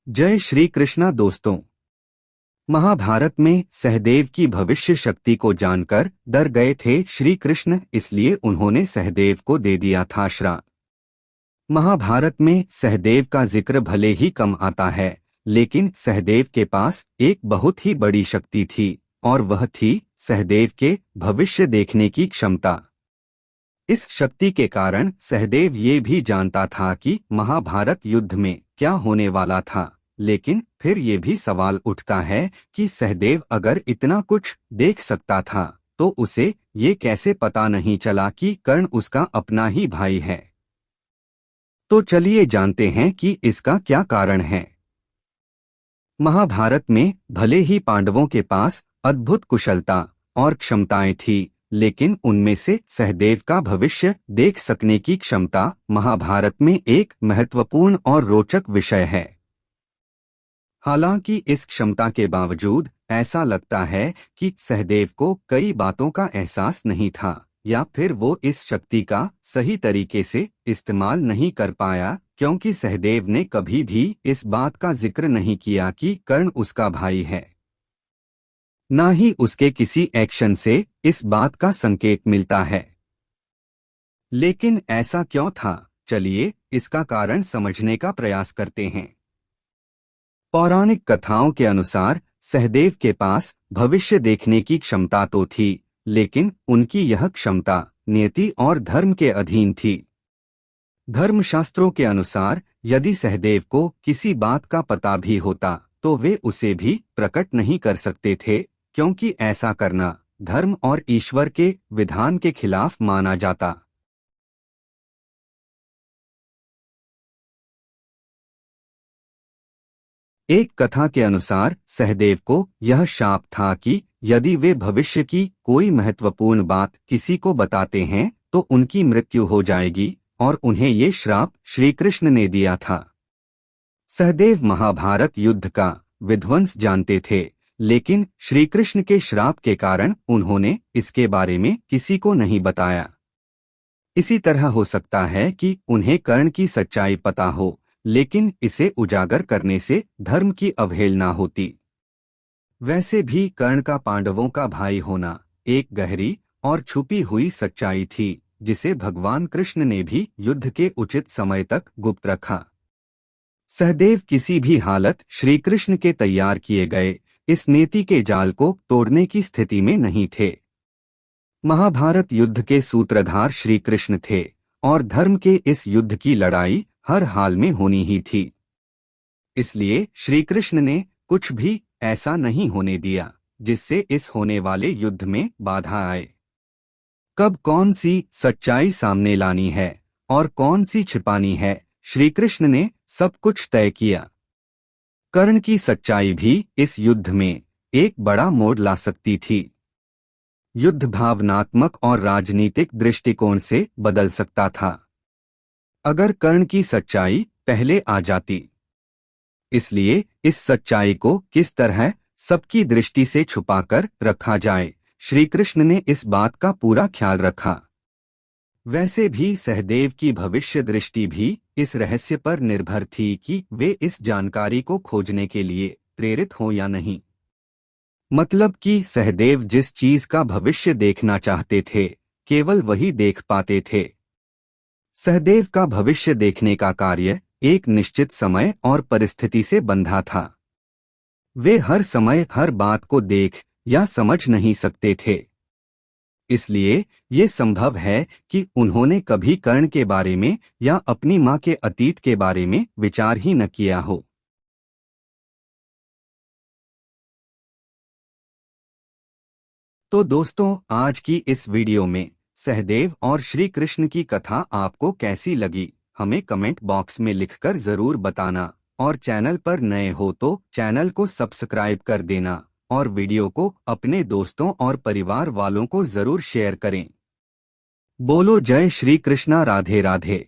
जय श्री कृष्णा दोस्तों। महाभारत में सहदेव की भविष्य शक्ति को जानकर डर गए थे श्री कृष्ण, इसलिए उन्होंने सहदेव को दे दिया था श्राप। महाभारत में सहदेव का जिक्र भले ही कम आता है, लेकिन सहदेव के पास एक बहुत ही बड़ी शक्ति थी और वह थी सहदेव के भविष्य देखने की क्षमता। इस शक्ति के कारण सहदेव ये भी जानता था कि महाभारत युद्ध में क्या होने वाला था। लेकिन फिर ये भी सवाल उठता है कि सहदेव अगर इतना कुछ देख सकता था तो उसे ये कैसे पता नहीं चला कि कर्ण उसका अपना ही भाई है। तो चलिए जानते हैं कि इसका क्या कारण है। महाभारत में भले ही पांडवों के पास अद्भुत कुशलता और क्षमताएं थी, लेकिन उनमें से सहदेव का भविष्य देख सकने की क्षमता महाभारत में एक महत्वपूर्ण और रोचक विषय है। हालांकि इस क्षमता के बावजूद ऐसा लगता है कि सहदेव को कई बातों का एहसास नहीं था, या फिर वो इस शक्ति का सही तरीके से इस्तेमाल नहीं कर पाया, क्योंकि सहदेव ने कभी भी इस बात का जिक्र नहीं किया कि कर्ण उसका भाई है। ना ही उसके किसी एक्शन से इस बात का संकेत मिलता है। लेकिन ऐसा क्यों था, चलिए इसका कारण समझने का प्रयास करते हैं। पौराणिक कथाओं के अनुसार सहदेव के पास भविष्य देखने की क्षमता तो थी, लेकिन उनकी यह क्षमता नियति और धर्म के अधीन थी। धर्मशास्त्रों के अनुसार यदि सहदेव को किसी बात का पता भी होता तो वे उसे भी प्रकट नहीं कर सकते थे, क्योंकि ऐसा करना धर्म और ईश्वर के विधान के खिलाफ माना जाता। एक कथा के अनुसार सहदेव को यह शाप था कि यदि वे भविष्य की कोई महत्वपूर्ण बात किसी को बताते हैं तो उनकी मृत्यु हो जाएगी, और उन्हें ये श्राप श्री कृष्ण ने दिया था। सहदेव महाभारत युद्ध का विध्वंस जानते थे, लेकिन श्री कृष्ण के श्राप के कारण उन्होंने इसके बारे में किसी को नहीं बताया। इसी तरह हो सकता है कि उन्हें कर्ण की सच्चाई पता हो, लेकिन इसे उजागर करने से धर्म की अवहेलना होती। वैसे भी कर्ण का पांडवों का भाई होना एक गहरी और छुपी हुई सच्चाई थी, जिसे भगवान कृष्ण ने भी युद्ध के उचित समय तक गुप्त रखा। सहदेव किसी भी हालत श्री कृष्ण के तैयार किए गए इस नीति के जाल को तोड़ने की स्थिति में नहीं थे। महाभारत युद्ध के सूत्रधार श्री कृष्ण थे, और धर्म के इस युद्ध की लड़ाई हर हाल में होनी ही थी। इसलिए श्री कृष्ण ने कुछ भी ऐसा नहीं होने दिया जिससे इस होने वाले युद्ध में बाधा आए। कब कौन सी सच्चाई सामने लानी है और कौन सी छिपानी है, श्री कृष्ण ने सब कुछ तय किया। कर्ण की सच्चाई भी इस युद्ध में एक बड़ा मोड़ ला सकती थी। युद्ध भावनात्मक और राजनीतिक दृष्टिकोण से बदल सकता था अगर कर्ण की सच्चाई पहले आ जाती। इसलिए इस सच्चाई को किस तरह सबकी दृष्टि से छुपाकर रखा जाए, श्री कृष्ण ने इस बात का पूरा ख्याल रखा। वैसे भी सहदेव की भविष्य दृष्टि भी इस रहस्य पर निर्भर थी कि वे इस जानकारी को खोजने के लिए प्रेरित हों या नहीं। मतलब कि सहदेव जिस चीज का भविष्य देखना चाहते थे केवल वही देख पाते थे। सहदेव का भविष्य देखने का कार्य एक निश्चित समय और परिस्थिति से बंधा था। वे हर समय हर बात को देख या समझ नहीं सकते थे। इसलिए ये संभव है कि उन्होंने कभी कर्ण के बारे में या अपनी मां के अतीत के बारे में विचार ही न किया हो। तो दोस्तों, आज की इस वीडियो में सहदेव और श्री कृष्ण की कथा आपको कैसी लगी, हमें कमेंट बॉक्स में लिखकर जरूर बताना, और चैनल पर नए हो तो चैनल को सब्सक्राइब कर देना, और वीडियो को अपने दोस्तों और परिवार वालों को जरूर शेयर करें। बोलो जय श्री कृष्णा, राधे राधे।